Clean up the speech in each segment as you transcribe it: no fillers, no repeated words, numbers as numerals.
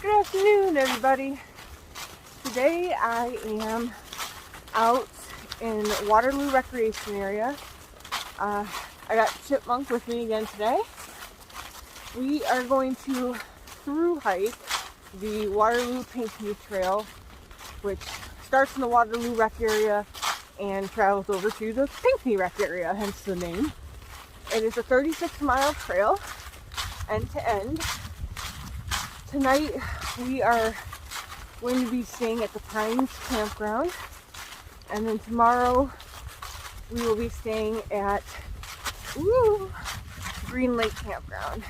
Good afternoon, everybody. Today I am out in Waterloo Recreation Area. I got Chipmunk with me again today. We are going to through hike the Waterloo-Pinckney Trail, which starts in the Waterloo Rec Area and travels over to the Pinckney Rec Area, hence the name. It is a 36-mile trail, end to end. Tonight we are going to be staying at the Pines campground, and then tomorrow we will be staying at Green Lake campground.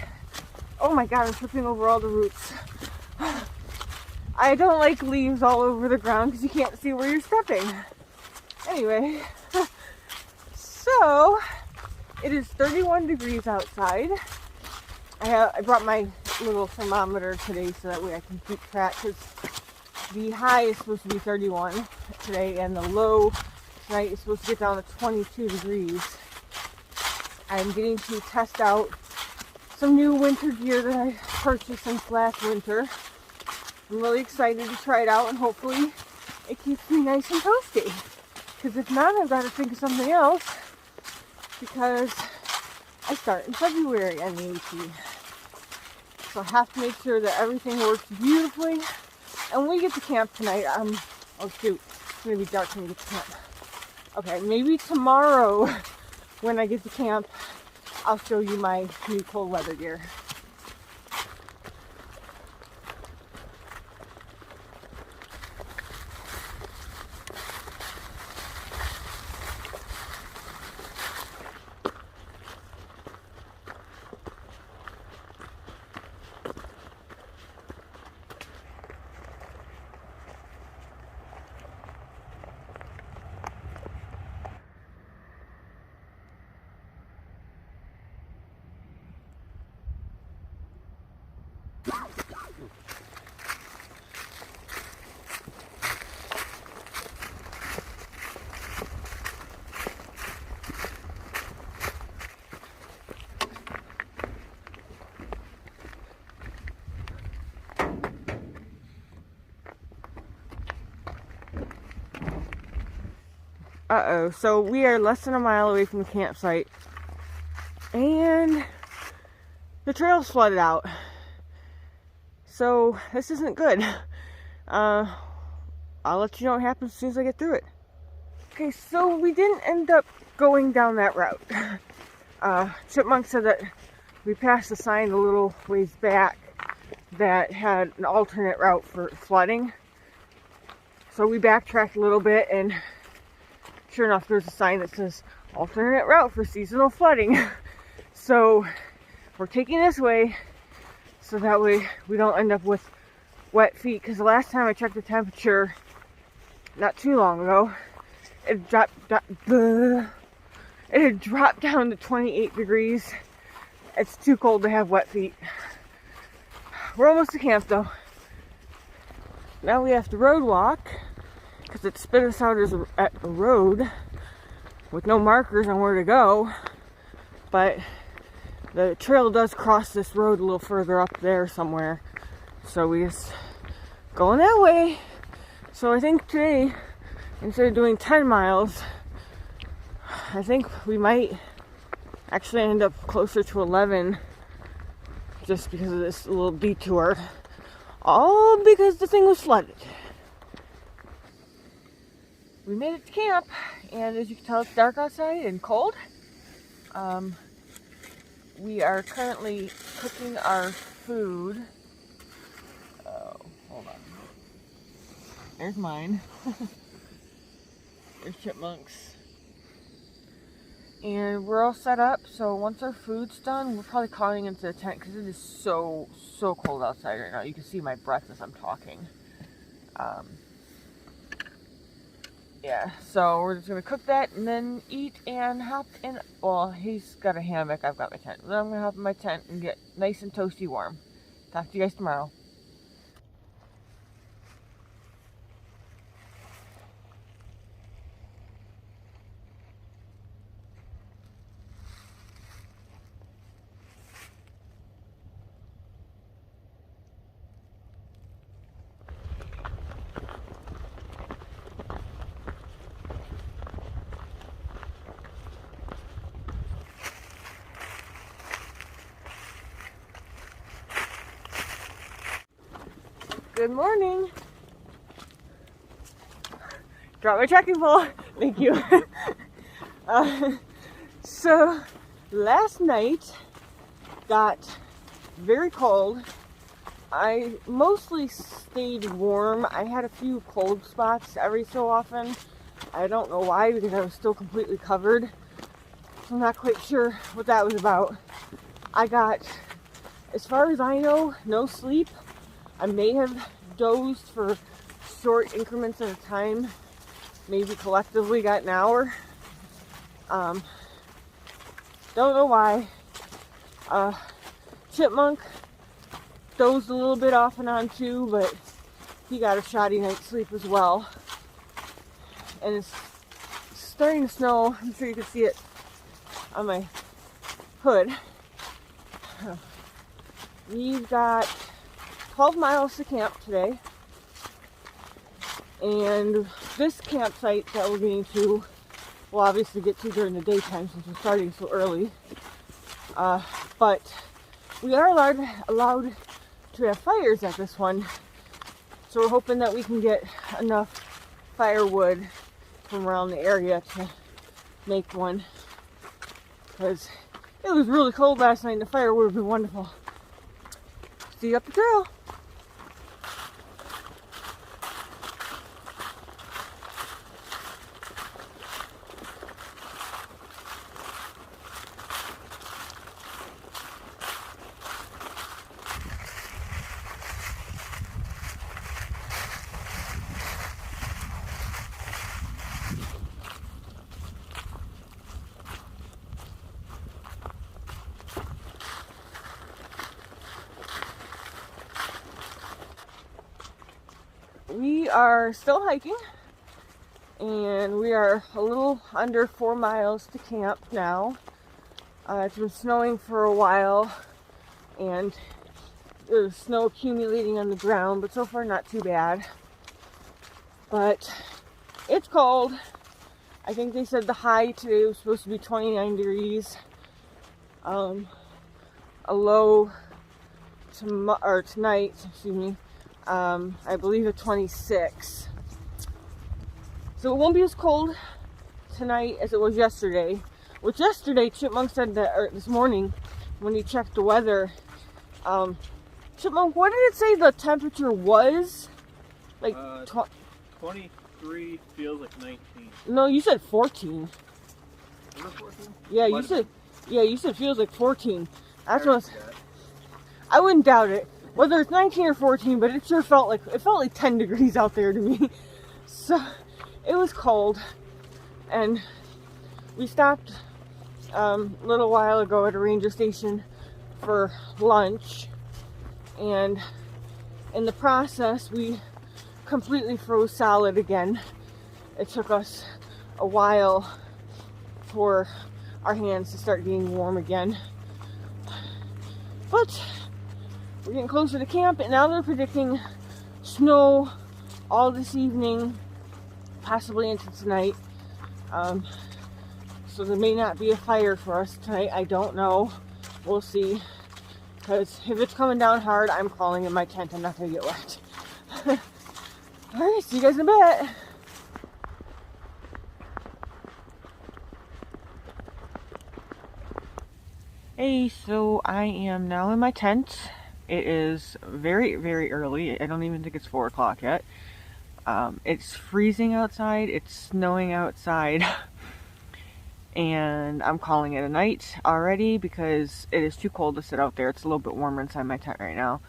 Oh my god, I'm tripping over all the roots. I don't like leaves all over the ground because you can't see where you're stepping. Anyway, so it is 31 degrees outside. I brought my little thermometer today so that way I can keep track, because the high is supposed to be 31 today and the low tonight is supposed to get down to 22 degrees. I'm getting to test out some new winter gear that I purchased since last winter. I'm really excited to try it out, and hopefully it keeps me nice and toasty, because if not, I've got to think of something else, because I start in February on the AT. So I have to make sure that everything works beautifully. And when we get to camp tonight, oh shoot, it's going to be dark when we get to camp. Okay, maybe tomorrow when I get to camp, I'll show you my new cold weather gear. Uh-oh, so we are less than a mile away from the campsite, and the trail's flooded out. So this isn't good. I'll let you know what happens as soon as I get through it. Okay, so we didn't end up going down that route. Chipmunk said that we passed a sign a little ways back that had an alternate route for flooding. So we backtracked a little bit, and sure enough, there's a sign that says alternate route for seasonal flooding. So we're taking this way so that way we don't end up with wet feet, because the last time I checked the temperature not too long ago, it had dropped down to 28 degrees. It's too cold to have wet feet. We're almost to camp though. Now we have to road walk, because it spit us out as a road with no markers on where to go. But the trail does cross this road a little further up there somewhere, so we just going that way. So I think today, instead of doing 10 miles, I think we might actually end up closer to 11, just because of this little detour, all because the thing was flooded. We made it to camp, and as you can tell, it's dark outside and cold. We are currently cooking our food. Oh, hold on. There's mine. There's Chipmunk's. And we're all set up, so once our food's done, we're probably calling into the tent, because it is so cold outside right now. You can see my breath as I'm talking. Yeah, so we're just going to cook that and then eat and hop in. Well, he's got a hammock, I've got my tent. Then I'm going to hop in my tent and get nice and toasty warm. Talk to you guys tomorrow. Good morning. Drop my trekking pole. Thank you. So last night got very cold. I mostly stayed warm. I had a few cold spots every so often. I don't know why, because I was still completely covered. So I'm not quite sure what that was about. I got, as far as I know, no sleep. I may have dozed for short increments at a time. Maybe collectively got an hour. Don't know why. Chipmunk dozed a little bit off and on too, but he got a shoddy night's sleep as well. And it's starting to snow. I'm sure you can see it on my hood. We've got 12 miles to camp today. And this campsite that we're getting to, we'll obviously get to during the daytime since we're starting so early. But we are allowed to have fires at this one. So we're hoping that we can get enough firewood from around the area to make one. Because it was really cold last night and the fire would have been wonderful. See you up the trail. We are still hiking, and we are a little under 4 miles to camp now. It's been snowing for a while, and there's snow accumulating on the ground, but so far not too bad. But it's cold. I think they said the high today was supposed to be 29 degrees. A low tonight, excuse me. I believe at 26. So it won't be as cold tonight as it was yesterday. Which yesterday, Chipmunk said that, or this morning, when he checked the weather, Chipmunk, what did it say the temperature was? Like 23 feels like 19. No, you said 14. Was it 14? Yeah, you said feels like 14. That's what I wouldn't doubt it. Whether it's 19 or 14, but it sure felt like 10 degrees out there to me. So it was cold, and we stopped a little while ago at a ranger station for lunch, and in the process we completely froze solid again. It took us a while for our hands to start getting warm again, but we're getting closer to camp, and now they're predicting snow all this evening, possibly into tonight. So there may not be a fire for us tonight. I don't know. We'll see. Because if it's coming down hard, I'm crawling in my tent. I'm not going to get wet. Alright, see you guys in a bit. Hey, so I am now in my tent. It is very, very early. I don't even think it's 4 o'clock yet. It's freezing outside. It's snowing outside. And I'm calling it a night already because it is too cold to sit out there. It's a little bit warmer inside my tent right now.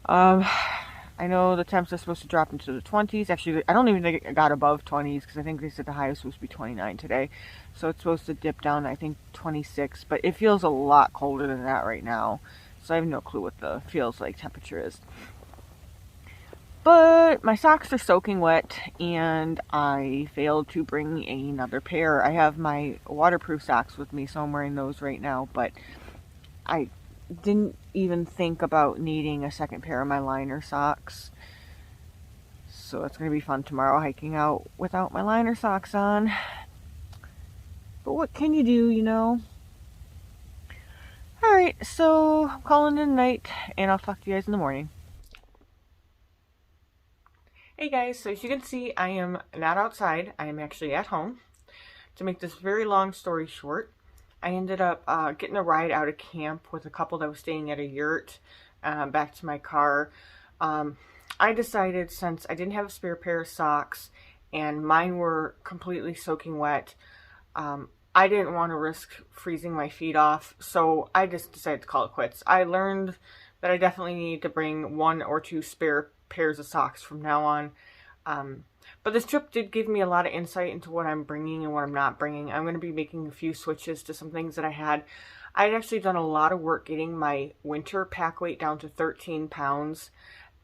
I know the temps are supposed to drop into the 20s. Actually, I don't even think it got above 20s because I think they said the high was supposed to be 29 today. So it's supposed to dip down, I think, 26. But it feels a lot colder than that right now. So I have no clue what the feels like temperature is. But my socks are soaking wet, and I failed to bring another pair. I have my waterproof socks with me, so I'm wearing those right now. But I didn't even think about needing a second pair of my liner socks. So it's going to be fun tomorrow hiking out without my liner socks on. But what can you do, you know? Alright, so I'm calling it a night, and I'll talk to you guys in the morning. Hey guys, so as you can see, I am not outside. I am actually at home. To make this very long story short, I ended up getting a ride out of camp with a couple that was staying at a yurt back to my car. I decided, since I didn't have a spare pair of socks and mine were completely soaking wet, I didn't want to risk freezing my feet off, so I just decided to call it quits. I learned that I definitely need to bring 1 or 2 spare pairs of socks from now on. But this trip did give me a lot of insight into what I'm bringing and what I'm not bringing. I'm going to be making a few switches to some things that I had. I'd actually done a lot of work getting my winter pack weight down to 13 pounds.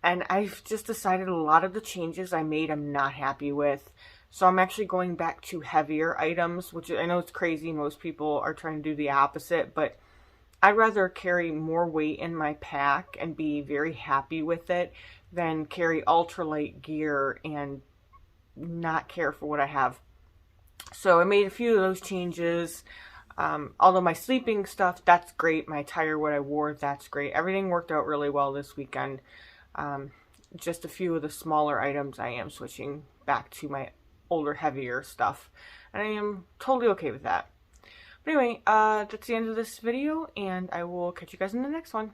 And I've just decided a lot of the changes I made I'm not happy with. So I'm actually going back to heavier items, which I know it's crazy. Most people are trying to do the opposite, but I'd rather carry more weight in my pack and be very happy with it than carry ultralight gear and not care for what I have. So I made a few of those changes. Although my sleeping stuff, that's great. My attire, what I wore, that's great. Everything worked out really well this weekend. Just a few of the smaller items I am switching back to my older, heavier stuff. And I am totally okay with that. But anyway, that's the end of this video, and I will catch you guys in the next one.